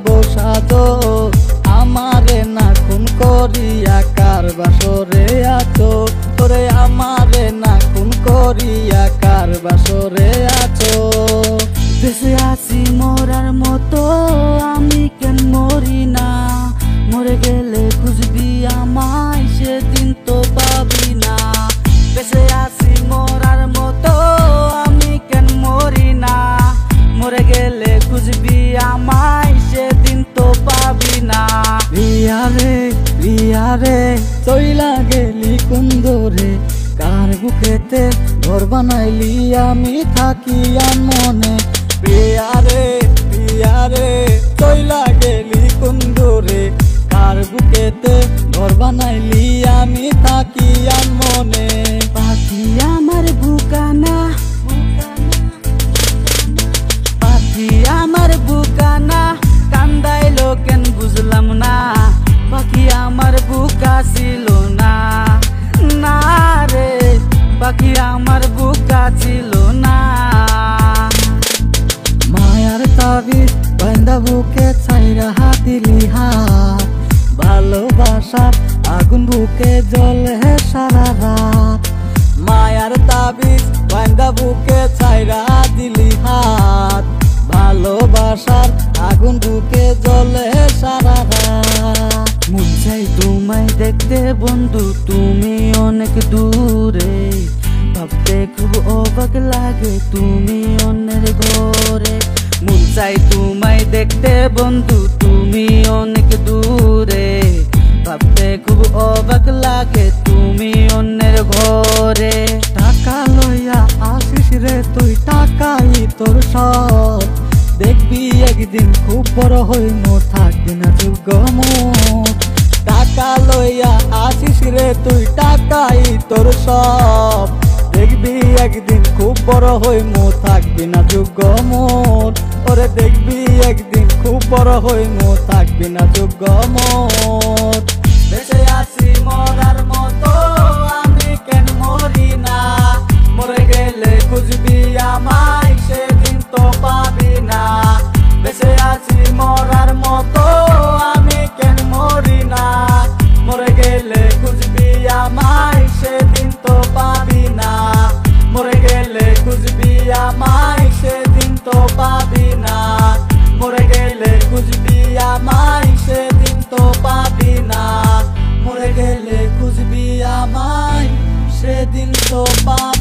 বসাজো আমারে না খুন করিয়া কার বাসরে আছো তোরে আমারে না খুন করিয়া কার বাসরে আছো বেঁচে আছি মরার মতো আমি কেন মরি না মরে গেলে খুঁজবি আমায় সেদিন তো পাবি না বেঁচে আছি মরার মতো আমি কেন মরি না মরে গেলে খুঁজবি আমায় সেদিন তো পাবি না রিয়া রে চইলা গেলি কুন্দরে কার বুকেতে ঘর বানাইলি আমি থাকি মনে প্রিয়া রে চইলা গেলি কুন্দরে কার বুকেতে ঘর বানাইলি আমি থাকি মনে পাখি আমার বুকানা পাখি আমার বুকানা কান্দাইলো কেন বুঝলাম না পাখি আমার বুকা ছিল না না রে পাখি আমার বুকা ছিল না মায়ার তাবিজ বান্দা বুকে ছাইরা হাতিলি হাত ভালোবাসা আগুন বুকে জ্বলে সারা রাত মায়ার তাবিজ বান্দা বুকে ছাইরা দিলি হাত ভালোবাসার আগুন বুকে জ্বলে সারা রাত মন চাই তোমায় দেখতে বন্ধু তুমি অনেক দূরে ভাবতে খুব অবাক লাগে তুমি অন্যের ঘরে মন চাই তোমায় দেখতে বন্ধু তুমি অনেক দূরে ভাবতে খুব অবাক লাগে তুমি অন্যের ঘরে টাকা লইয়া আসিস রে তুই টাকাই তোর সব দেখবি একদিন খুব বড় হইম থাকবি না যোগ্য মোট টাকা লইয়া আসিস রে তুই টাকাই তোর সব দেখবি একদিন খুব বড় হইম থাকবি না যোগ্য মোট ওরে দেখবি একদিন খুব বড় হইম থাকবি না যোগ্য মোট বেঁচে আছি মরার মতো আমি কেন মরি না মরে গেলে খুঁজবি আমায় সেদিন তো পাবি না বেঁচে আছি মরার মতো আমি কেন মরি না মরে গেলে খুঁজবি আমায় সেদিন তো পাবি না মরে গেলে খুঁজবি আমায় সেদিন তো পাবি না মরে গেলে খুঁজবি আমায় সেদিন তো পাবি না মরে গেলে খুঁজবি আমায় সেদিন তো পাবি